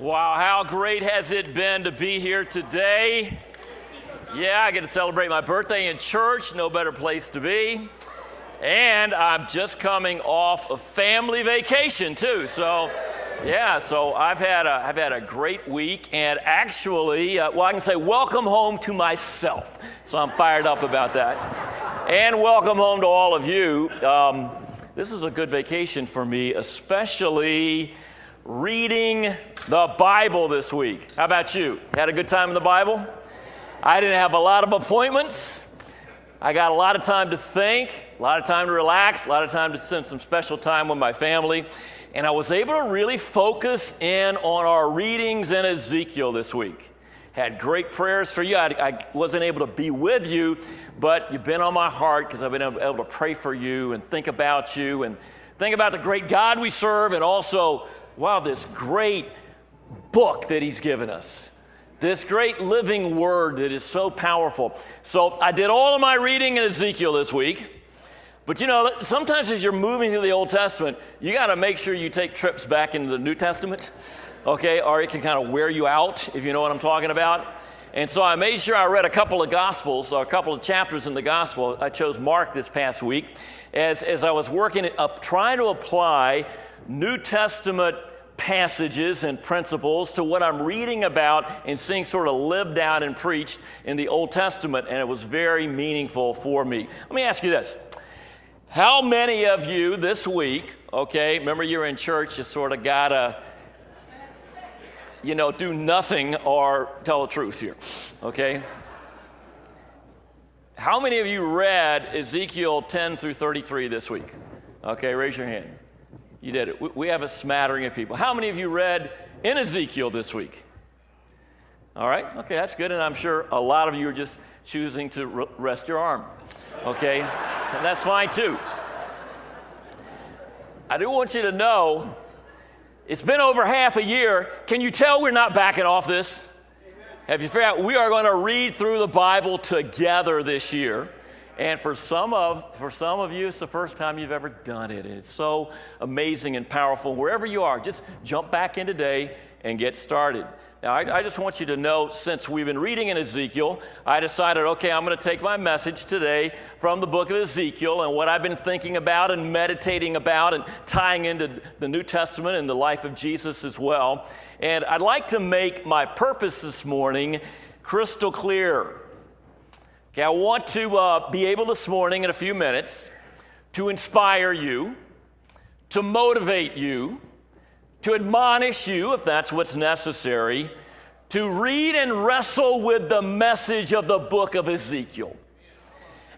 Wow, how great has it been to be here today? Yeah, I get to celebrate my birthday in church, no better place to be. And I'm just coming off a family vacation too. So I've had a great week, and actually, I can say welcome home to myself. So I'm fired up about that. And welcome home to all of you. This is a good vacation for me, especially reading the Bible this week. How about you? Had a good time in the Bible? I didn't have a lot of appointments. I got a lot of time to think, a lot of time to relax, a lot of time to spend some special time with my family. And I was able to really focus in on our readings in Ezekiel this week. Had great prayers for you. I wasn't able to be with you, but you've been on my heart because I've been able to pray for you and think about you and think about the great God we serve, and also, wow, this great book that he's given us. This great living word that is so powerful. So I did all of my reading in Ezekiel this week. But you know, sometimes as you're moving through the Old Testament, you got to make sure you take trips back into the New Testament, okay? Or it can kind of wear you out, if you know what I'm talking about. And so I made sure I read a couple of Gospels, or a couple of chapters in the Gospel. I chose Mark this past week as I was working up, trying to apply New Testament passages and principles to what I'm reading about and seeing sort of lived out and preached in the Old Testament, and it was very meaningful for me. Let me ask you this. How many of you this week, okay, remember you're in church, you sort of gotta, do nothing or tell the truth here, okay? How many of you read Ezekiel 10 through 33 this week? Okay, raise your hand. You did it. We have a smattering of people. How many of you read in Ezekiel this week? All right, okay, that's good, and I'm sure a lot of you are just choosing to rest your arm, okay? And that's fine too. I do want you to know, it's been over half a year. Can you tell we're not backing off this? Have you figured out we are going to read through the Bible together this year? And for some of you, it's the first time you've ever done it. And it's so amazing and powerful. Wherever you are, just jump back in today and get started. Now, I just want you to know, since we've been reading in Ezekiel, I decided, okay, I'm going to take my message today from the book of Ezekiel and what I've been thinking about and meditating about and tying into the New Testament and the life of Jesus as well. And I'd like to make my purpose this morning crystal clear. Okay, I want to be able this morning in a few minutes to inspire you, to motivate you, to admonish you, if that's what's necessary, to read and wrestle with the message of the book of Ezekiel,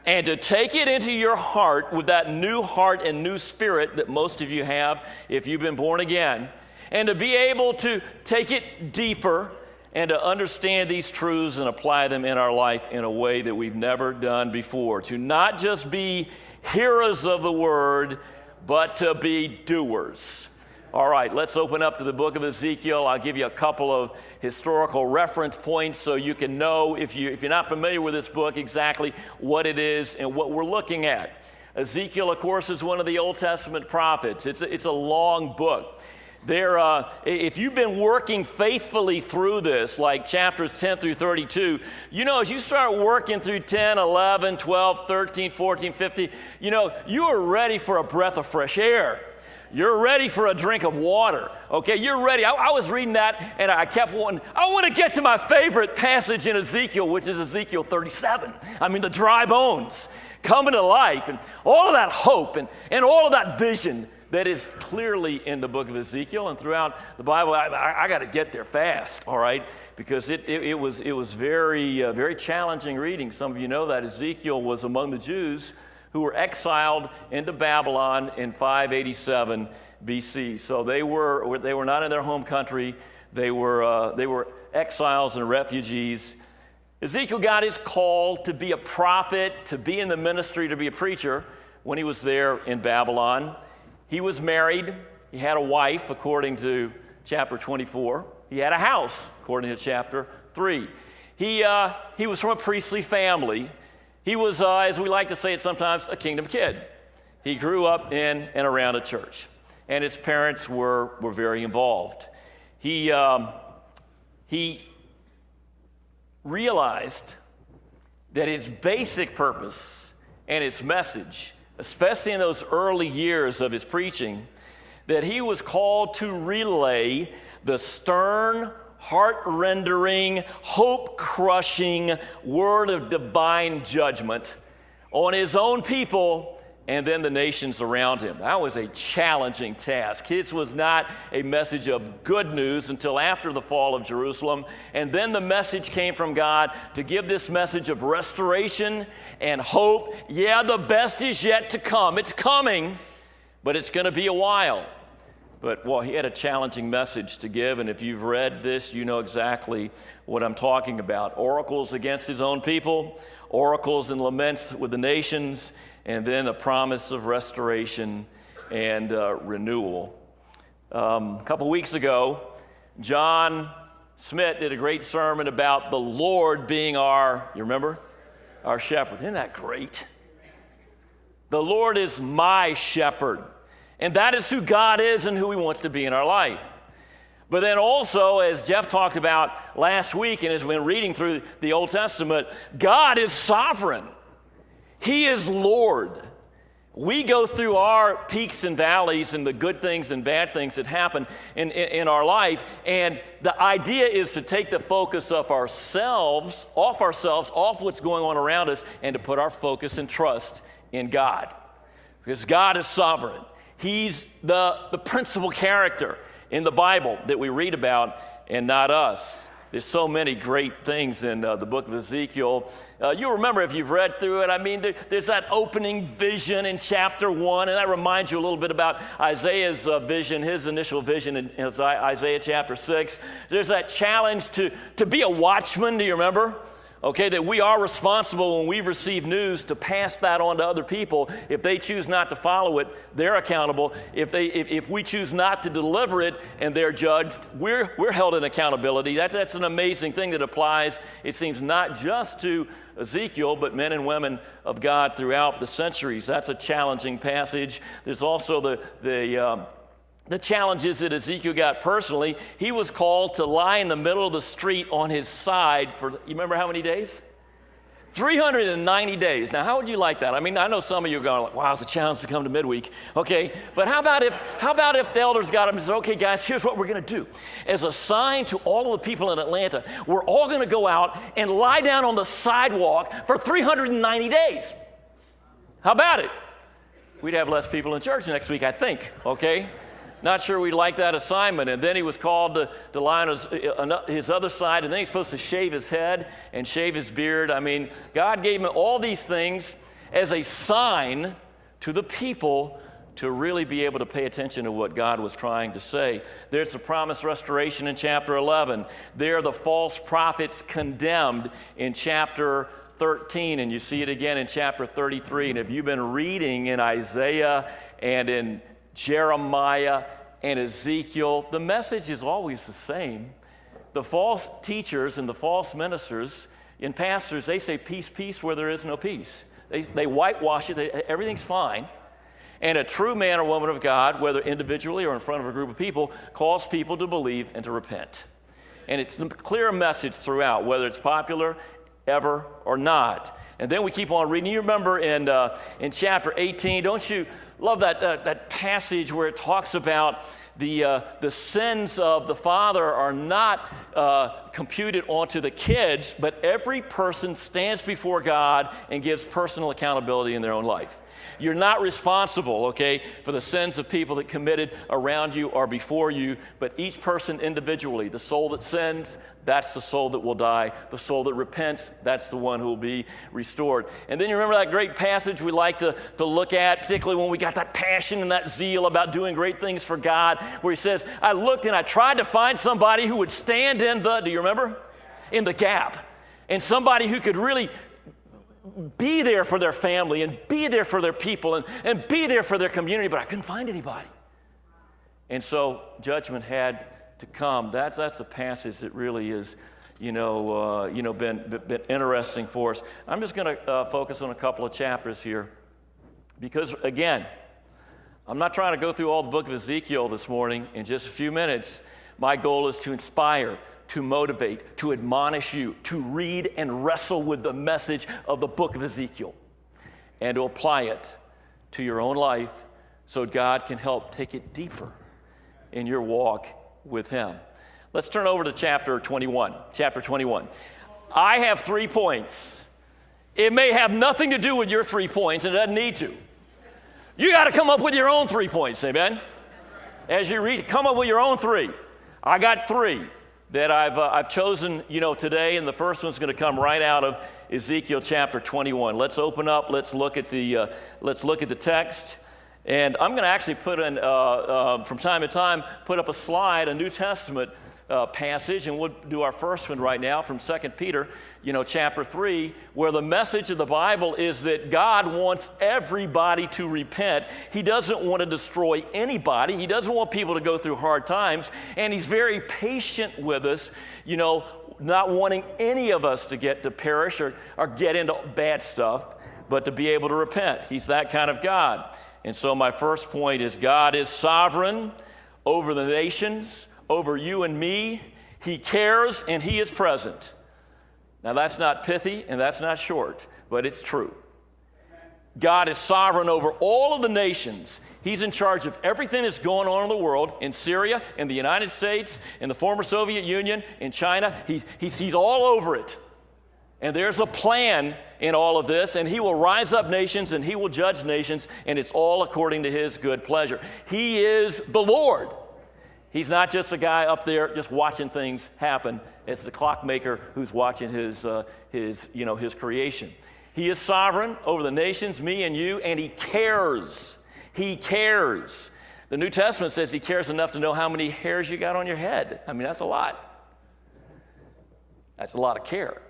and to take it into your heart with that new heart and new spirit that most of you have if you've been born again, and to be able to take it deeper and to understand these truths and apply them in our life in a way that we've never done before. To not just be hearers of the word, but to be doers. All right, let's open up to the book of Ezekiel. I'll give you a couple of historical reference points so you can know, if you're not familiar with this book, exactly what it is and what we're looking at. Ezekiel, of course, is one of the Old Testament prophets. It's a long book. If you've been working faithfully through this, like chapters 10 through 32, as you start working through 10, 11, 12, 13, 14, 15, you are ready for a breath of fresh air. You're ready for a drink of water, okay? You're ready. I was reading that, and I kept wanting, I want to get to my favorite passage in Ezekiel, which is Ezekiel 37. I mean, the dry bones coming to life, and all of that hope, and all of that vision that is clearly in the book of Ezekiel and throughout the Bible. I got to get there fast, all right? Because it was very, very challenging reading. Some of you know that Ezekiel was among the Jews who were exiled into Babylon in 587 BC. So they were not in their home country. They were exiles and refugees. Ezekiel got his call to be a prophet, to be in the ministry, to be a preacher when he was there in Babylon. He was married. He had a wife, according to chapter 24. He had a house, according to chapter 3. He was from a priestly family. He was, as we like to say it sometimes, a kingdom kid. He grew up in and around a church, and his parents were very involved. he realized that his basic purpose and his message, especially in those early years of his preaching, that he was called to relay the stern, heart-rendering, hope-crushing word of divine judgment on his own people and then the nations around him. That was a challenging task. His was not a message of good news until after the fall of Jerusalem, and then the message came from God to give this message of restoration and hope. Yeah, the best is yet to come. It's coming, but it's going to be a while. But, well, he had a challenging message to give, and if you've read this, you know exactly what I'm talking about. Oracles against his own people, oracles and laments with the nations, and then a promise of restoration and renewal. A couple weeks ago, John Smith did a great sermon about the Lord being our, you remember? Our shepherd. Isn't that great? The Lord is my shepherd. And that is who God is and who he wants to be in our life. But then also, as Jeff talked about last week and as we've been reading through the Old Testament, God is sovereign. He is Lord. We go through our peaks and valleys and the good things and bad things that happen in our life, and the idea is to take the focus of ourselves, off what's going on around us, and to put our focus and trust in God. Because God is sovereign. He's the principal character in the Bible that we read about, and not us. There's so many great things in the book of Ezekiel. You'll remember if you've read through it. I mean, there's that opening vision in chapter 1, and that reminds you a little bit about Isaiah's vision, his initial vision in Isaiah chapter 6. There's that challenge to be a watchman, do you remember? Okay, that we are responsible when we receive news to pass that on to other people. If they choose not to follow it, they're accountable. If we choose not to deliver it and they're judged, we're held in accountability. That's an amazing thing that applies, it seems, not just to Ezekiel, but men and women of God throughout the centuries. That's a challenging passage. There's also the challenges that Ezekiel got personally. He was called to lie in the middle of the street on his side for, you remember how many days? 390 days. Now, how would you like that? I mean, I know some of you are going, like, wow, it's a challenge to come to midweek. Okay, but how about if the elders got him and said, okay, guys, here's what we're going to do. As a sign to all of the people in Atlanta, we're all going to go out and lie down on the sidewalk for 390 days. How about it? We'd have less people in church next week, I think, okay? Not sure we like that assignment. And then he was called to lie on his other side, and then he's supposed to shave his head and shave his beard. I mean, God gave him all these things as a sign to the people to really be able to pay attention to what God was trying to say. There's the promised restoration in chapter 11. There are the false prophets condemned in chapter 13, and you see it again in chapter 33. And if you've been reading in Isaiah and in Jeremiah and Ezekiel, the message is always the same. The false teachers and the false ministers and pastors, they say peace, peace where there is no peace. They whitewash it, everything's fine. And a true man or woman of God, whether individually or in front of a group of people, calls people to believe and to repent. And it's a clear message throughout, whether it's popular ever or not. And then we keep on reading. You remember in chapter 18, don't you love that passage where it talks about the sins of the father are not computed onto the kids, but every person stands before God and gives personal accountability in their own life. You're not responsible, okay, for the sins of people that committed around you or before you, but each person individually. The soul that sins, that's the soul that will die. The soul that repents, that's the one who will be restored. And then you remember that great passage we like to look at, particularly when we got that passion and that zeal about doing great things for God, where he says, I looked and I tried to find somebody who would stand in the, do you remember? In the gap. And somebody who could really be there for their family and be there for their people and be there for their community, but I couldn't find anybody. And so judgment had to come. That's the passage that really is, been interesting for us. I'm just going to focus on a couple of chapters here because, again, I'm not trying to go through all the book of Ezekiel this morning in just a few minutes, My goal is to inspire, to motivate, to admonish you, to read and wrestle with the message of the book of Ezekiel and to apply it to your own life so God can help take it deeper in your walk with him. Let's turn over to chapter 21. Chapter 21. I have 3 points. It may have nothing to do with your 3 points, and it doesn't need to. You got to come up with your own 3 points, amen? As you read, come up with your own 3. I got 3 that I've chosen, today, and the first one's going to come right out of Ezekiel chapter 21. Let's open up. Let's look at the text, and I'm going to actually put in from time to time put up a slide, a New Testament passage, and we'll do our first one right now from 2 Peter, chapter 3, where the message of the Bible is that God wants everybody to repent. He doesn't want to destroy anybody. He doesn't want people to go through hard times, and he's very patient with us, not wanting any of us to perish or get into bad stuff, but to be able to repent. He's that kind of God. And so my first point is God is sovereign over the nations, over you and me. He cares and he is present. Now that's not pithy and that's not short, but it's true. God is sovereign over all of the nations. He's in charge of everything that's going on in the world, in Syria, in the United States, in the former Soviet Union, in China. He's all over it. And there's a plan in all of this, and he will rise up nations and he will judge nations, and it's all according to his good pleasure. He is the Lord. He's not just a guy up there just watching things happen. It's the clockmaker who's watching his creation. He is sovereign over the nations, me and you, and he cares. He cares. The New Testament says he cares enough to know how many hairs you got on your head. I mean, that's a lot. That's a lot of care.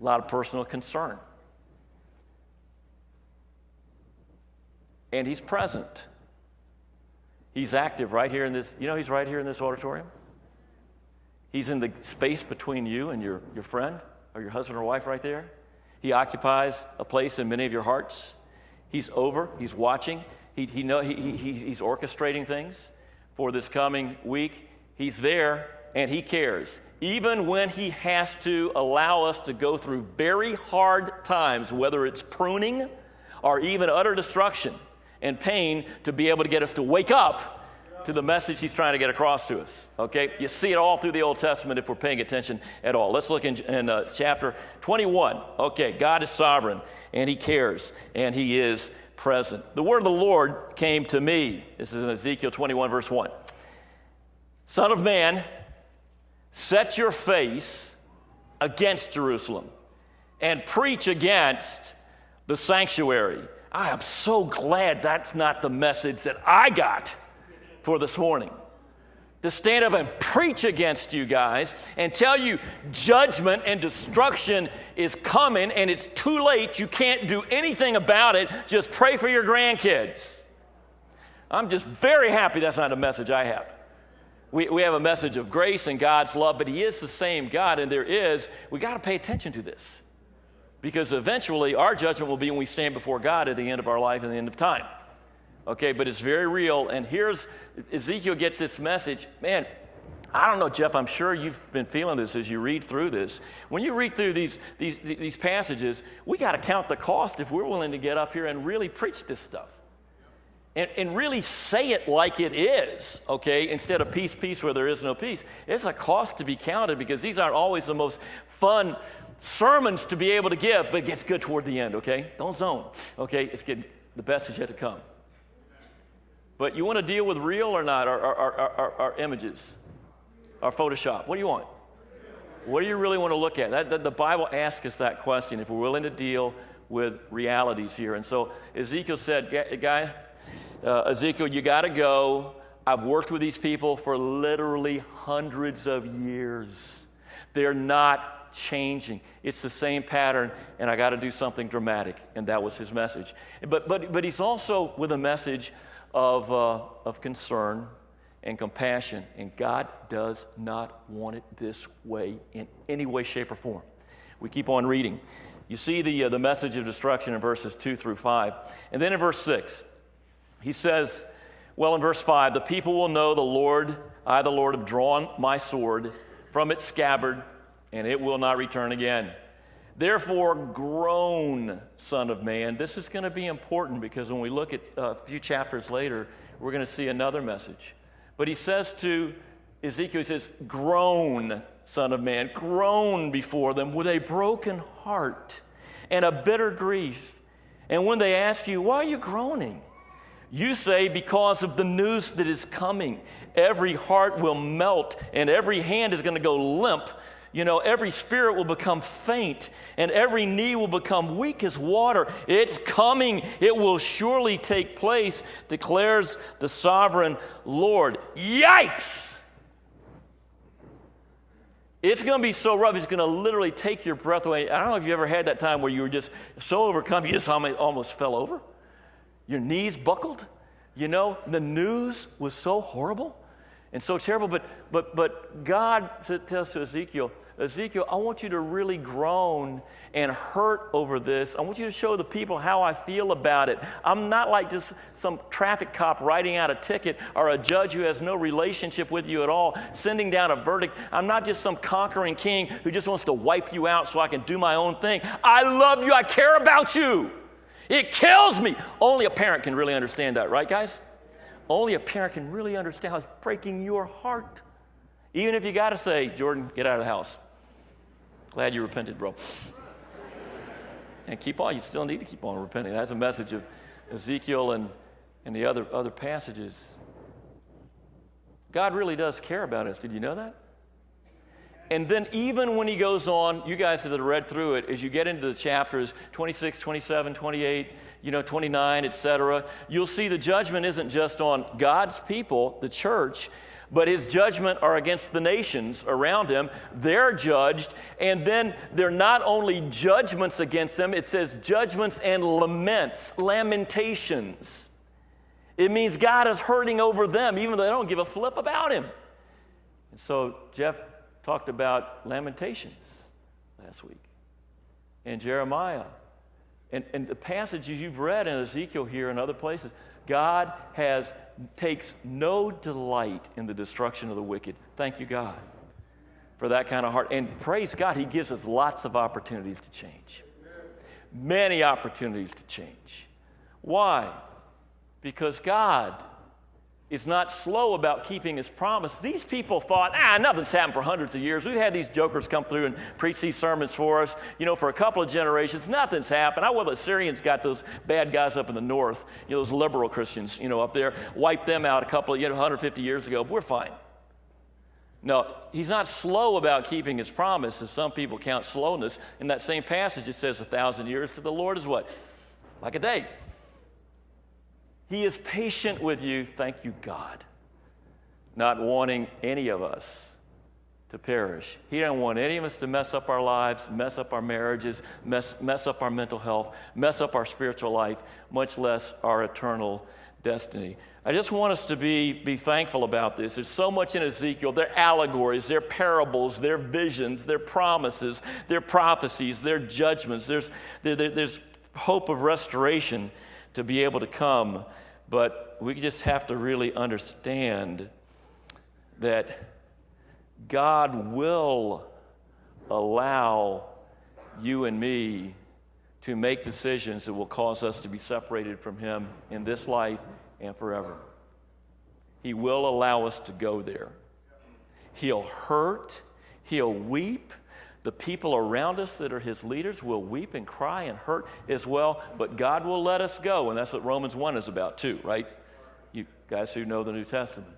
A lot of personal concern. And he's present. He's active right here in this, he's right here in this auditorium. He's in the space between you and your friend or your husband or wife right there. He occupies a place in many of your hearts. He's over, he's watching. He's orchestrating things for this coming week. He's there and he cares. Even when he has to allow us to go through very hard times, whether it's pruning or even utter destruction and pain, to be able to get us to wake up to the message he's trying to get across to us, okay? You see it all through the Old Testament if we're paying attention at all. Let's look in chapter 21. Okay, God is sovereign, and he cares, and he is present. The word of the Lord came to me. This is in Ezekiel 21, verse 1. Son of man, set your face against Jerusalem and preach against the sanctuary. I am so glad that's not the message that I got for this morning. To stand up and preach against you guys and tell you judgment and destruction is coming and it's too late. You can't do anything about it. Just pray for your grandkids. I'm just very happy that's not a message I have. We have a message of grace and God's love, but he is the same God, and we got to pay attention to this. Because eventually our judgment will be when we stand before God at the end of our life and the end of time. Okay, but it's very real. And here's, Ezekiel gets this message. Man, I don't know, Jeff, I'm sure you've been feeling this as you read through this. When you read through these passages, we got to count the cost if we're willing to get up here and really preach this stuff. And really say it like it is, okay, instead of peace, peace where there is no peace. It's a cost to be counted because these aren't always the most fun sermons to be able to give, but it gets good toward the end, okay? Don't zone, okay? It's getting, the best is yet to come. But you want to deal with real or not, or images, or Photoshop? What do you want? What do you really want to look at? The Bible asks us that question, if we're willing to deal with realities here. And so Ezekiel said, Ezekiel, you got to go. I've worked with these people for literally hundreds of years. They're not changing. It's the same pattern, and I got to do something dramatic. And that was his message. But he's also with a message of concern and compassion, and God does not want it this way in any way, shape, or form. We keep on reading. You see the message of destruction in verses 2 through 5. And then in verse 6, he says, Well, in verse 5, the people will know the Lord, I the Lord have drawn my sword from its scabbard, and it will not return again. Therefore, groan, Son of Man. This is going to be important because when we look at a few chapters later, we're going to see another message. But he says to Ezekiel, he says, groan, Son of Man, groan before them with a broken heart and a bitter grief. And when they ask you, why are you groaning? You say, because of the news that is coming. Every heart will melt and every hand is going to go limp. You know, every spirit will become faint and every knee will become weak as water. It's coming. It will surely take place, declares the sovereign Lord. Yikes! It's going to be so rough, it's going to literally take your breath away. I don't know if you ever had that time where you were just so overcome, you just almost fell over. Your knees buckled. You know, the news was so horrible and so terrible. But God tells to Ezekiel, Ezekiel, I want you to really groan and hurt over this. I want you to show the people how I feel about it. I'm not like just some traffic cop writing out a ticket or a judge who has no relationship with you at all, sending down a verdict. I'm not just some conquering king who just wants to wipe you out so I can do my own thing. I love you. I care about you. It kills me. Only a parent can really understand that, right, guys? Only a parent can really understand how it's breaking your heart. Even if you got to say, Jordan, get out of the house. Glad you repented, bro. And keep on. You still need to keep on repenting. That's a message of Ezekiel and the other passages. God really does care about us. Did you know that? And then even when he goes on, you guys that have read through it, as you get into the chapters 26, 27, 28, 29, etc., you'll see the judgment isn't just on God's people, the church, but his judgment are against the nations around him. They're judged, and then they're not only judgments against them, it says judgments and lamentations. It means God is hurting over them, even though they don't give a flip about him. And so Jeff talked about Lamentations last week, and Jeremiah, and the passages you've read in Ezekiel here and other places. God takes no delight in the destruction of the wicked. Thank you, God, for that kind of heart. And praise God, he gives us lots of opportunities to change. Many opportunities to change. Why? Because God is not slow about keeping his promise. These people thought, nothing's happened for hundreds of years. We've had these jokers come through and preach these sermons for us, for a couple of generations. Nothing's happened. The Assyrians got those bad guys up in the north, those liberal Christians, up there, wiped them out a couple of, 150 years ago. But we're fine. No, he's not slow about keeping his promise, as some people count slowness. In that same passage, it says 1,000 years to the Lord is what? Like a day. He is patient with you, thank you, God, not wanting any of us to perish. He doesn't want any of us to mess up our lives, mess up our marriages, mess up our mental health, mess up our spiritual life, much less our eternal destiny. I just want us to be thankful about this. There's so much in Ezekiel. They're allegories, they're parables, they're visions, they're promises, they're prophecies, they're judgments. There's hope of restoration to be able to come, but we just have to really understand that God will allow you and me to make decisions that will cause us to be separated from him in this life and forever. He will allow us to go there. He'll hurt, he'll weep. The people around us that are his leaders will weep and cry and hurt as well, but God will let us go, and that's what Romans 1 is about too, right? You guys who know the New Testament.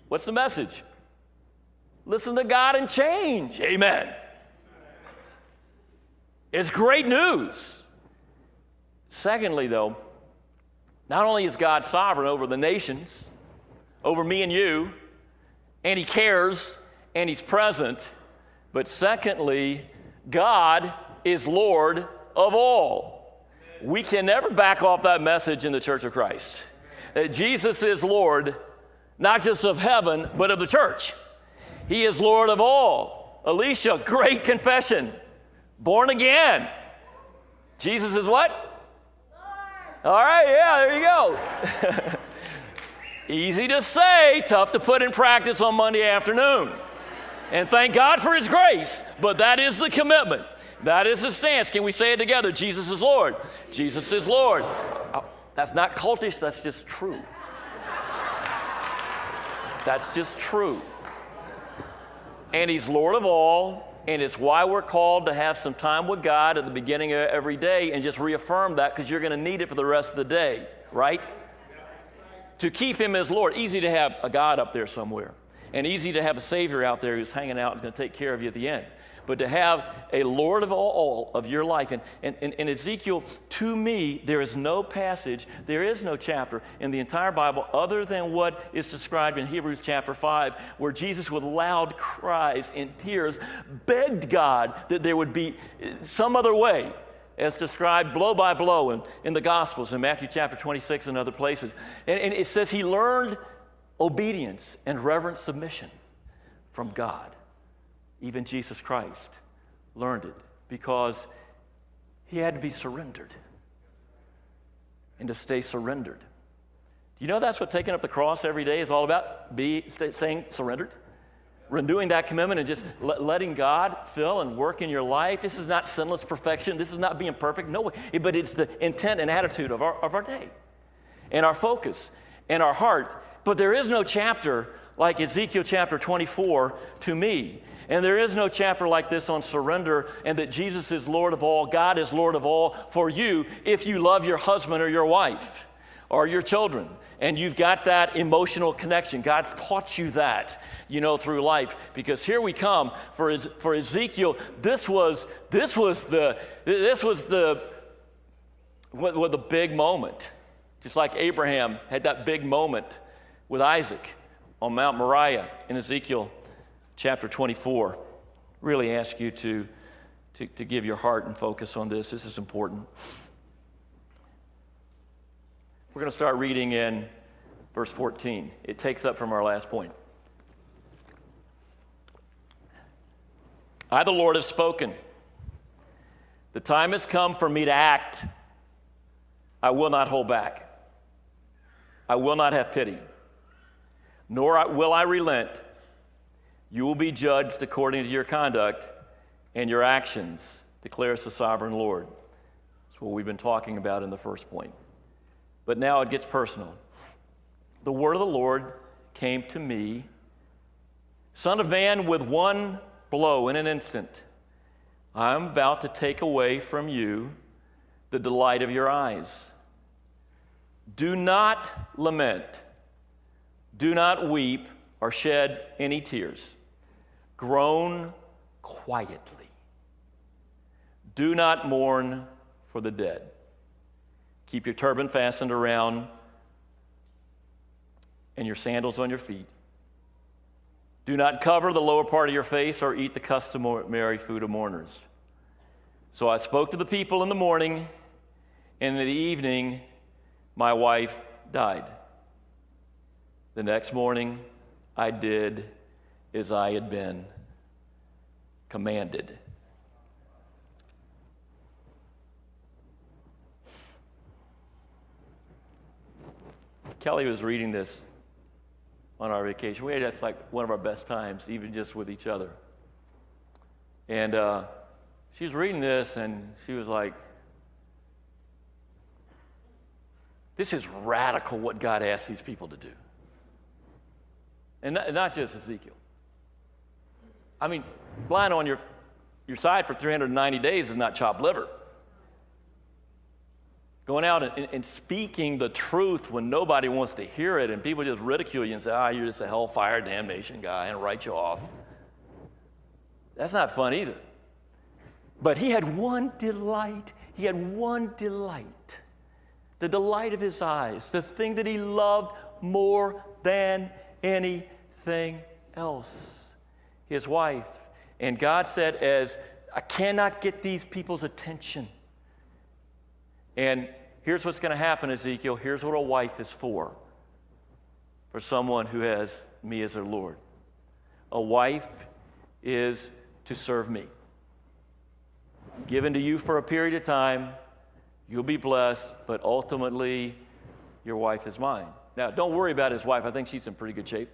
What's the message? Listen to God and change. Amen. It's great news. Secondly, though, not only is God sovereign over the nations, over me and you, and he cares, and he's present, but secondly, God is Lord of all. We can never back off that message in the Church of Christ. That Jesus is Lord, not just of heaven, but of the church. He is Lord of all. Alicia, great confession. Born again. Jesus is what? All right, yeah, there you go. Easy to say, tough to put in practice on Monday afternoon. And thank God for his grace, but that is the commitment. That is the stance. Can we say it together? Jesus is Lord. Jesus is Lord. Oh, that's not cultish, that's just true. That's just true. And he's Lord of all, and it's why we're called to have some time with God at the beginning of every day and just reaffirm that, because you're going to need it for the rest of the day, right? To keep him as Lord. Easy to have a God up there somewhere, and easy to have a Savior out there who's hanging out and going to take care of you at the end. But to have a Lord of all of your life. And Ezekiel, to me, there is no passage, there is no chapter in the entire Bible other than what is described in Hebrews chapter 5, where Jesus with loud cries and tears begged God that there would be some other way, as described blow by blow in the Gospels, in Matthew chapter 26 and other places. And it says he learned obedience and reverent submission from God. Even Jesus Christ learned it because he had to be surrendered and to stay surrendered. Do you know that's what taking up the cross every day is all about? Staying surrendered? Renewing that commitment and just letting God fill and work in your life. This is not sinless perfection. This is not being perfect. No way. But it's the intent and attitude of our day and our focus and our heart. But there is no chapter like Ezekiel chapter 24 to me. And there is no chapter like this on surrender and that Jesus is Lord of all, God is Lord of all for you if you love your husband or your wife or your children. And you've got that emotional connection. God's taught you that, through life. Because here we come for Ezekiel. This was the big moment. Just like Abraham had that big moment with Isaac on Mount Moriah in Ezekiel chapter 24. Really ask you to give your heart and focus on this. This is important. We're going to start reading in verse 14. It takes up from our last point. I, the Lord, have spoken. The time has come for me to act. I will not hold back. I will not have pity, nor will I relent. You will be judged according to your conduct and your actions, declares the sovereign Lord. That's what we've been talking about in the first point. But now it gets personal. The word of the Lord came to me, Son of man, with one blow in an instant, I am about to take away from you the delight of your eyes. Do not lament, do not weep or shed any tears. Groan quietly. Do not mourn for the dead. Keep your turban fastened around and your sandals on your feet. Do not cover the lower part of your face or eat the customary food of mourners. So I spoke to the people in the morning, and in the evening my wife died. The next morning I did as I had been commanded. Kelly was reading this on our vacation. We had that's like one of our best times, even just with each other. And she was reading this, and she was like, this is radical what God asked these people to do. And not just Ezekiel. I mean, lying on your side for 390 days is not chopped liver. Going out and speaking the truth when nobody wants to hear it and people just ridicule you and say, you're just a hellfire damnation guy, and write you off. That's not fun either. But he had one delight. He had one delight. The delight of his eyes, the thing that he loved more than anything else, his wife. And God said, as I cannot get these people's attention. And here's what's going to happen, Ezekiel. Here's what a wife is for someone who has me as their Lord. A wife is to serve me. Given to you for a period of time, You'll be blessed, but ultimately, your wife is mine. Now, don't worry about his wife. I think she's in pretty good shape.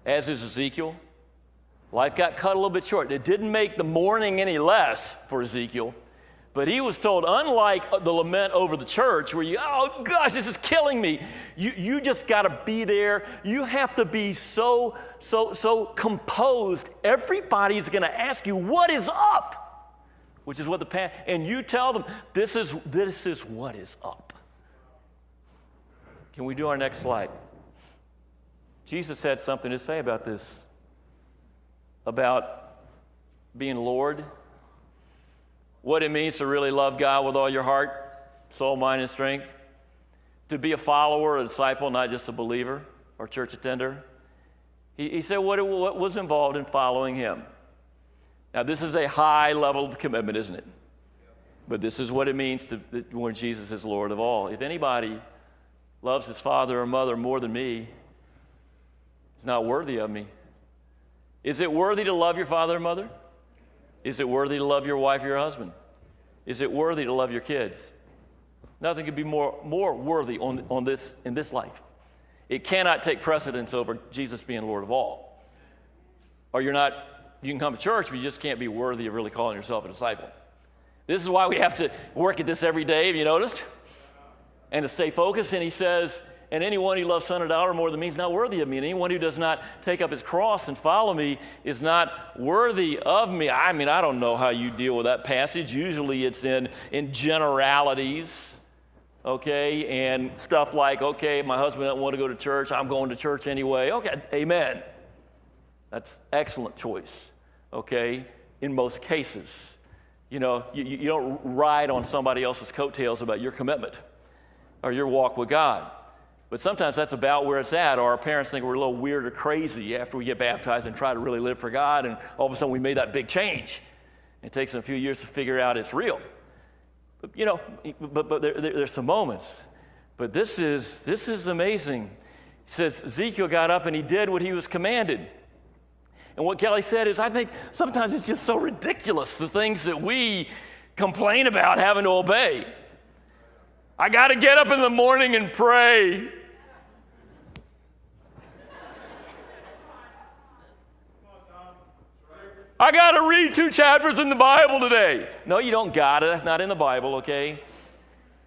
As is Ezekiel. Life got cut a little bit short. It didn't make the mourning any less for Ezekiel, but he was told, unlike the lament over the church where you, oh gosh, this is killing me. You just got to be there. You have to be so composed. Everybody's going to ask you, what is up? Which is what and you tell them, this is what is up. Can we do our next slide? Jesus had something to say about this, about being Lord, what it means to really love God with all your heart, soul, mind, and strength, to be a follower, a disciple, not just a believer or church attender. He said what was involved in following him. Now, this is a high level of commitment, isn't it? But this is what it means when Jesus is Lord of all. If anybody loves his father or mother more than me, he's not worthy of me. Is it worthy to love your father or mother? Is it worthy to love your wife or your husband? Is it worthy to love your kids? Nothing could be more worthy in this life. It cannot take precedence over Jesus being Lord of all. Or you can come to church, but you just can't be worthy of really calling yourself a disciple. This is why we have to work at this every day, have you noticed? And to stay focused, and he says, and anyone who loves son or daughter more than me is not worthy of me. And anyone who does not take up his cross and follow me is not worthy of me. I mean, I don't know how you deal with that passage. Usually it's in generalities, okay? And stuff like, okay, my husband doesn't want to go to church. I'm going to church anyway. Okay, amen. That's excellent choice, okay, in most cases. You know, you don't ride on somebody else's coattails about your commitment or your walk with God. But sometimes that's about where it's at, or our parents think we're a little weird or crazy after we get baptized and try to really live for God, and all of a sudden we made that big change. It takes them a few years to figure out it's real. But, you know, but there's some moments. But this is amazing. He says Ezekiel got up and he did what he was commanded. And what Kelly said is, I think sometimes it's just so ridiculous, the things that we complain about having to obey. I got to get up in the morning and pray. I got to read 2 chapters in the Bible today. No, you don't got it. That's not in the Bible, okay?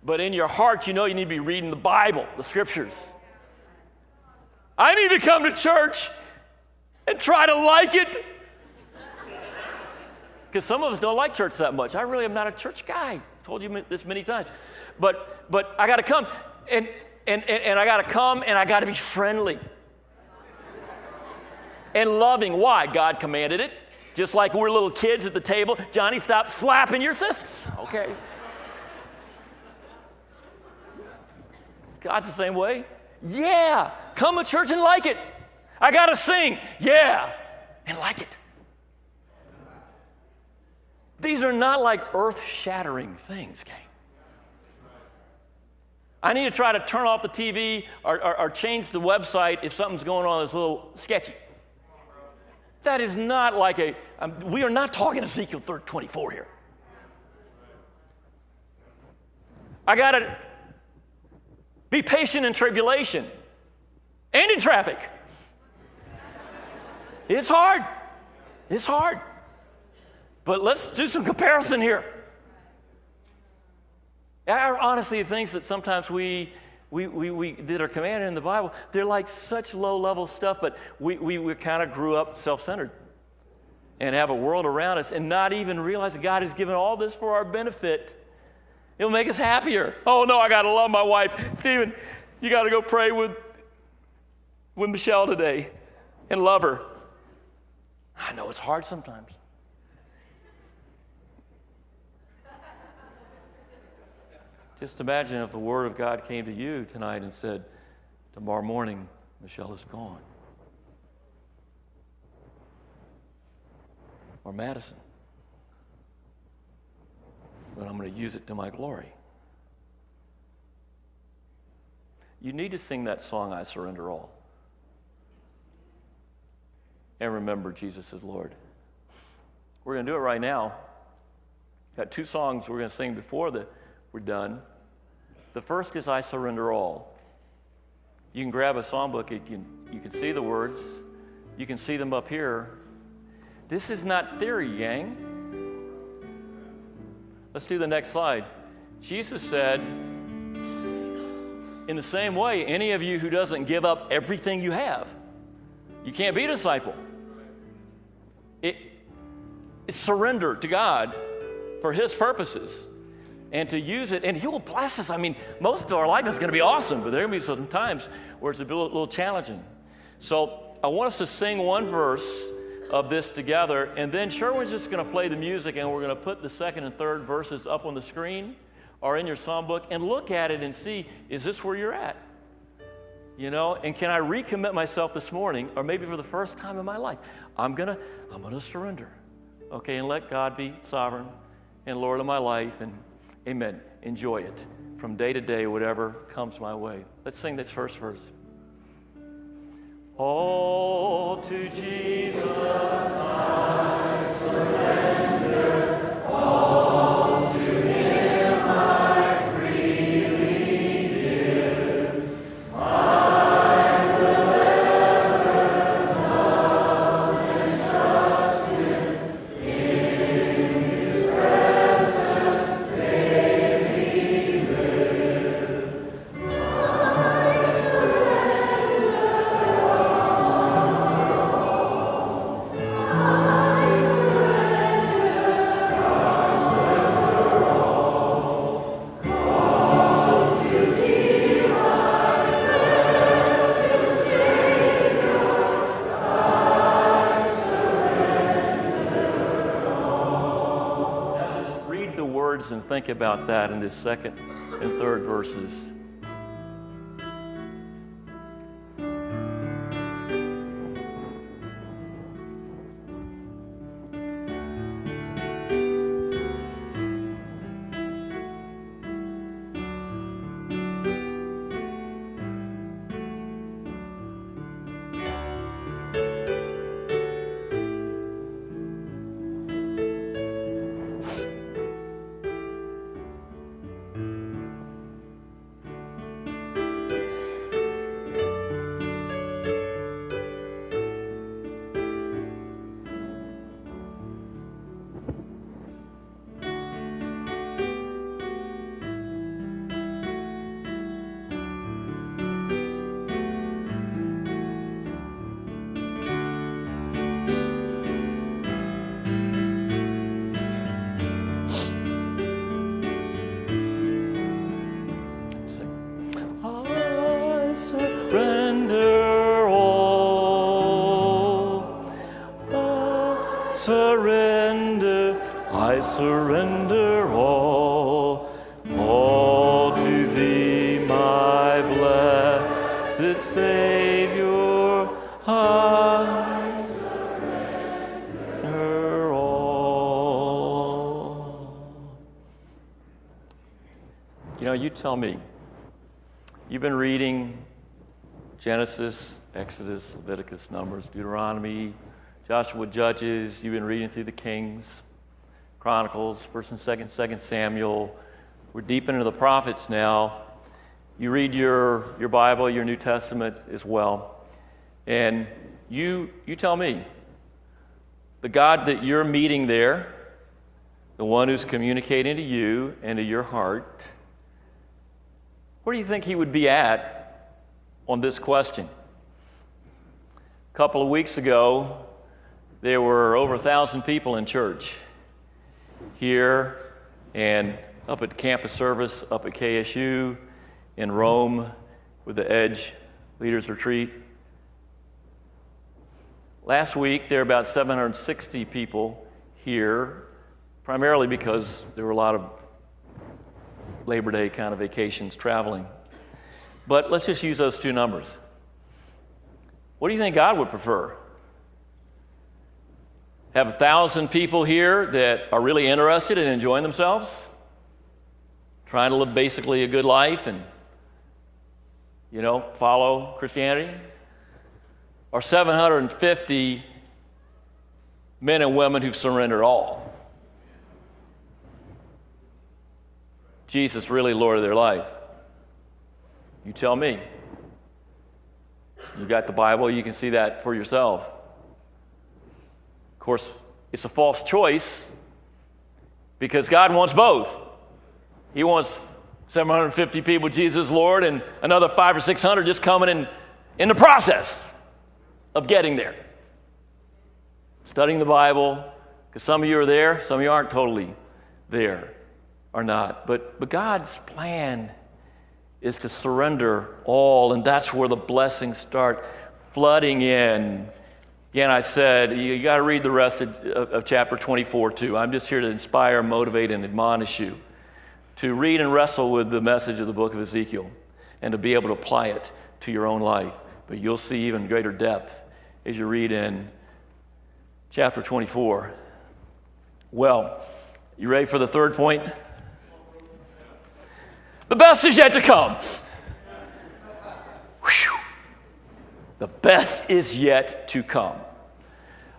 But in your heart, you know you need to be reading the Bible, the scriptures. I need to come to church and try to like it. Because some of us don't like church that much. I really am not a church guy. I've told you this many times. But I got to come, and I got to come, and I got to be friendly and loving. Why? God commanded it. Just like we're little kids at the table. Johnny, stop slapping your sister. Okay. God's the same way. Yeah, come to church and like it. I got to sing. Yeah, and like it. These are not like earth-shattering things, gang. I need to try to turn off the TV or change the website if something's going on that's a little sketchy. That is not like we are not talking Ezekiel 24 here. I got to be patient in tribulation and in traffic. It's hard. It's hard. But let's do some comparison here. Honestly, things that sometimes we that are commanded in the Bible, they're like such low-level stuff, but we kind of grew up self-centered and have a world around us and not even realize that God has given all this for our benefit. It'll make us happier. Oh, no, I got to love my wife. Stephen, you got to go pray with Michelle today and love her. I know it's hard sometimes. Just imagine if the Word of God came to you tonight and said, tomorrow morning, Michelle is gone. Or Madison. But I'm going to use it to my glory. You need to sing that song, I Surrender All. And remember Jesus is Lord. We're going to do it right now. Got two songs we're going to sing before we're done. The first is I Surrender All. You can grab a songbook, you can see the words, you can see them up here. This is not theory, gang. Let's do the next slide. Jesus said, in the same way, any of you who doesn't give up everything you have, you can't be a disciple. It's surrender to God for His purposes and to use it, and He will bless us. I mean, most of our life is going to be awesome, but there are going to be some times where it's a little challenging. So I want us to sing one verse of this together, and then Sherwin's just going to play the music, and we're going to put the second and third verses up on the screen or in your songbook and look at it and see, is this where you're at? You know, and can I recommit myself this morning, or maybe for the first time in my life, I'm gonna surrender, okay, and let God be sovereign and Lord of my life, and amen. Enjoy it from day to day, whatever comes my way. Let's sing this first verse. All to Jesus I surrender, all to Him I freely give. I will ever love and trust Him in His presence daily live. I and think about that in this second and third verses. I surrender all to Thee, my blessed Savior. I surrender all. You know, you tell me. You've been reading Genesis, Exodus, Leviticus, Numbers, Deuteronomy, Joshua, Judges. You've been reading through the Kings, Chronicles, 1st and 2nd Samuel. We're deep into the prophets now. You read your Bible, your New Testament as well. And you tell me, the God that you're meeting there, the one who's communicating to you and to your heart, where do you think He would be at on this question? A couple of weeks ago, there were over 1,000 people in church here and up at campus service, up at KSU, in Rome with the Edge Leaders Retreat. Last week, there were about 760 people here, primarily because there were a lot of Labor Day kind of vacations traveling. But let's just use those two numbers. What do you think God would prefer? Have 1,000 people here that are really interested in enjoying themselves, trying to live basically a good life and, follow Christianity? Or 750 men and women who've surrendered all? Jesus really Lord of their life? You tell me. You got the Bible, you can see that for yourself. Of course, it's a false choice because God wants both. He wants 750 people, Jesus Lord, and another 500 or 600 just coming in the process of getting there. Studying the Bible, because some of you are there, some of you aren't totally there or not. But God's plan is to surrender all, and that's where the blessings start flooding in. Again, I said, you got to read the rest of chapter 24 too. I'm just here to inspire, motivate, and admonish you to read and wrestle with the message of the book of Ezekiel and to be able to apply it to your own life. But you'll see even greater depth as you read in chapter 24. Well, you ready for the third point? The best is yet to come. Whew. The best is yet to come.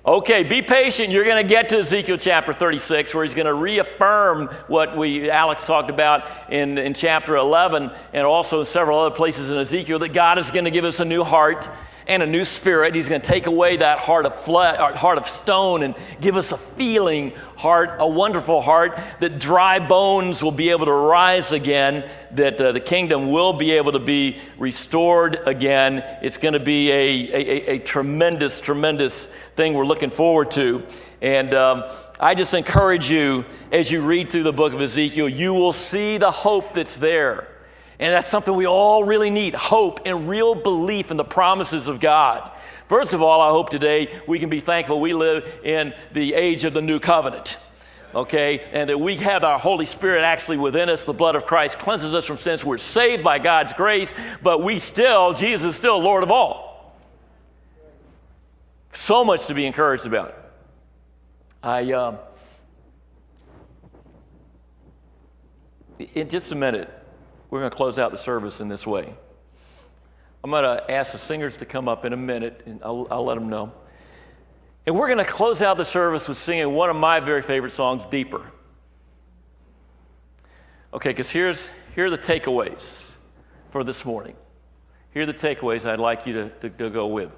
Okay, be patient. You're going to get to Ezekiel chapter 36, where he's going to reaffirm what Alex talked about in chapter 11, and also in several other places in Ezekiel, that God is going to give us a new heart and a new spirit. He's going to take away that heart of stone and give us a feeling heart, a wonderful heart, that dry bones will be able to rise again, that the kingdom will be able to be restored again. It's going to be a tremendous, tremendous thing we're looking forward to. And I just encourage you, as you read through the book of Ezekiel, you will see the hope that's there. And that's something we all really need, hope and real belief in the promises of God. First of all, I hope today we can be thankful we live in the age of the new covenant, okay? And that we have our Holy Spirit actually within us. The blood of Christ cleanses us from sins. We're saved by God's grace, but Jesus is still Lord of all. So much to be encouraged about. In just a minute, we're going to close out the service in this way. I'm going to ask the singers to come up in a minute, and I'll let them know. And we're going to close out the service with singing one of my very favorite songs, Deeper. Okay, because here are the takeaways for this morning. Here are the takeaways I'd like you to go with.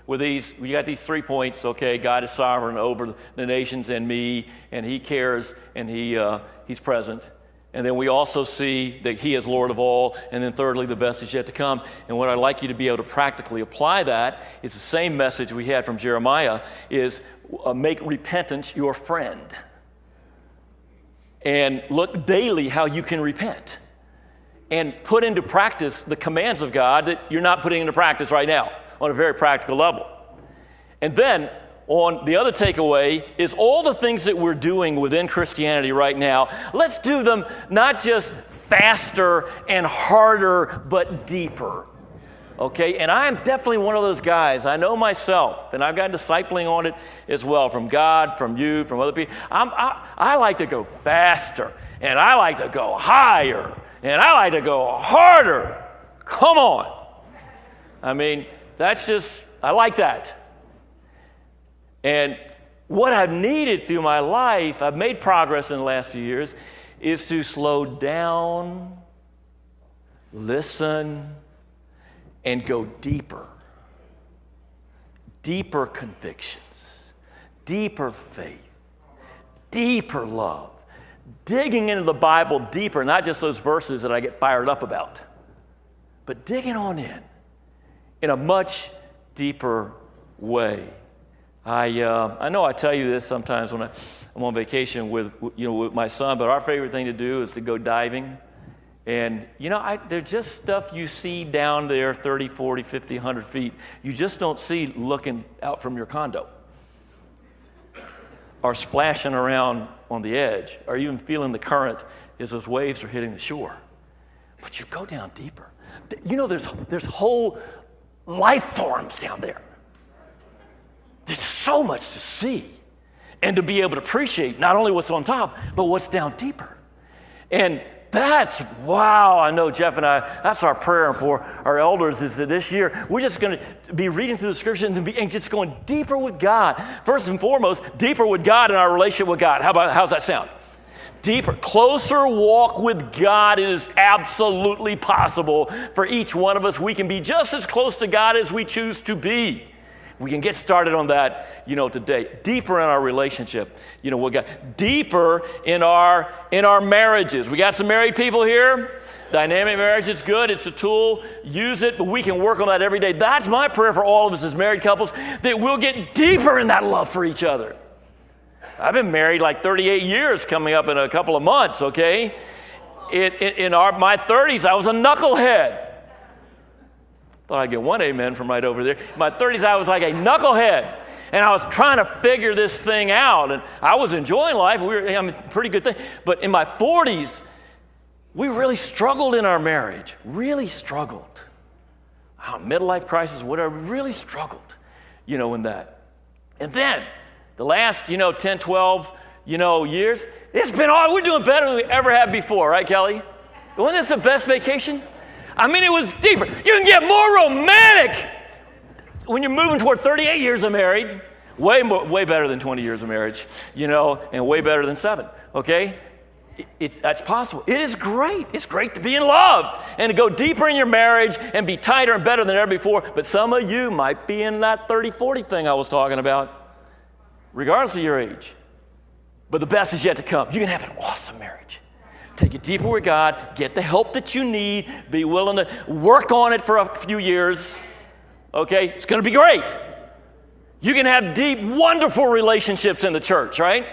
With these, we got these 3 points, okay? God is sovereign over the nations and me, and he cares, and he's present. And then we also see that he is Lord of all. And then thirdly, the best is yet to come. And what I'd like you to be able to practically apply that is the same message we had from Jeremiah, is make repentance your friend. And look daily how you can repent. And put into practice the commands of God that you're not putting into practice right now on a very practical level. And then on the other takeaway is all the things that we're doing within Christianity right now, let's do them not just faster and harder, but deeper. Okay, and I am definitely one of those guys. I know myself, and I've got discipling on it as well, from God, from you, from other people. I like to go faster, and I like to go higher, and I like to go harder. Come on. I mean, I like that. And what I've needed through my life, I've made progress in the last few years, is to slow down, listen, and go deeper. Deeper convictions, deeper faith, deeper love. Digging into the Bible deeper, not just those verses that I get fired up about, but digging on in a much deeper way. I know I tell you this sometimes when I'm on vacation with my son, but our favorite thing to do is to go diving. And, there's just stuff you see down there 30, 40, 50, 100 feet. You just don't see looking out from your condo. Or splashing around on the edge, or even feeling the current as those waves are hitting the shore. But you go down deeper. There's whole life forms down there. There's so much to see and to be able to appreciate not only what's on top, but what's down deeper. And that's, wow, I know Jeff and I, that's our prayer for our elders, is that this year we're just going to be reading through the scriptures and just going deeper with God. First and foremost, deeper with God in our relationship with God. How's that sound? deeper, closer walk with God. It is absolutely possible for each one of us. We can be just as close to God as we choose to be. We can get started on that, today. Deeper in our relationship, with God. Deeper in our marriages. We got some married people here. Dynamic marriage is good. It's a tool. Use it, but we can work on that every day. That's my prayer for all of us as married couples, that we'll get deeper in that love for each other. I've been married like 38 years coming up in a couple of months, okay? In my 30s, I was a knucklehead. Thought I'd get one amen from right over there. In my 30s, I was like a knucklehead. And I was trying to figure this thing out. And I was enjoying life. Pretty good thing. But in my 40s, we really struggled in our marriage. Really struggled. Midlife crisis, whatever. Really struggled, in that. And then, the last, 10, 12, years, it's been all, we're doing better than we ever have before, right, Kelly? Wasn't this the best vacation? It was deeper. You can get more romantic when you're moving toward 38 years of married. Way better than 20 years of marriage, and way better than 7, okay? That's possible. It is great. It's great to be in love and to go deeper in your marriage and be tighter and better than ever before. But some of you might be in that 30, 40 thing I was talking about, regardless of your age. But the best is yet to come. You can have an awesome marriage. Take it deeper with God. Get the help that you need. Be willing to work on it for a few years. Okay? It's going to be great. You can have deep, wonderful relationships in the church, right?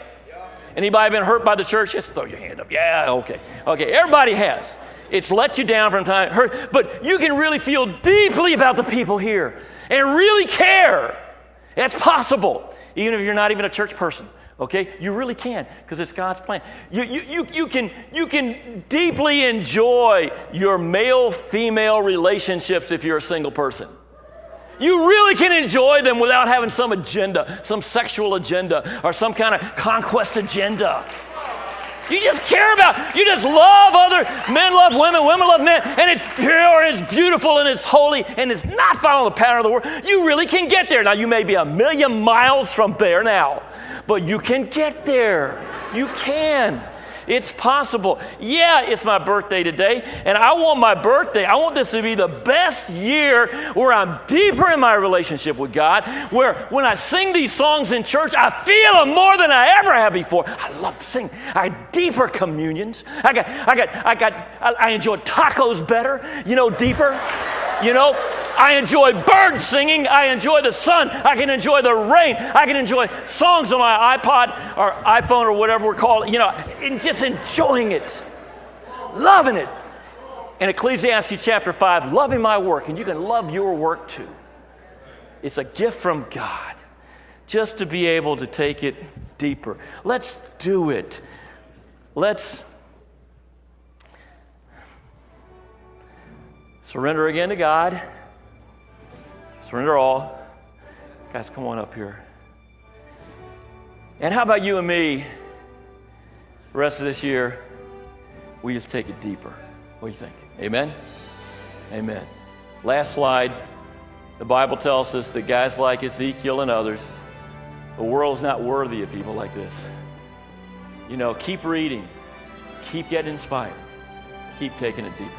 Anybody been hurt by the church? Just throw your hand up. Yeah, okay. Okay, everybody has. It's let you down from time, hurt, but you can really feel deeply about the people here and really care. It's possible, even if you're not even a church person. Okay, you really can, because it's God's plan. You can deeply enjoy your male-female relationships if you're a single person. You really can enjoy them without having some agenda, some sexual agenda, or some kind of conquest agenda. You just you just love other, men love women, women love men, and it's pure, and it's beautiful, and it's holy, and it's not following the pattern of the world. You really can get there. Now, you may be a million miles from there now, but you can get there. You can. It's possible. Yeah, it's my birthday today, and I want this to be the best year where I'm deeper in my relationship with God, where when I sing these songs in church, I feel them more than I ever have before. I love to sing. I had deeper communions. I enjoy tacos better, deeper, I enjoy birds singing. I enjoy the sun. I can enjoy the rain. I can enjoy songs on my iPod or iPhone or whatever we're called, and just enjoying it, loving it. In Ecclesiastes chapter 5, loving my work, and you can love your work too. It's a gift from God just to be able to take it deeper. Let's do it. Let's surrender again to God. Surrender all. Guys, come on up here. And how about you and me, the rest of this year, we just take it deeper. What do you think? Amen? Amen. Last slide. The Bible tells us that guys like Ezekiel and others, the world is not worthy of people like this. Keep reading. Keep getting inspired. Keep taking it deeper.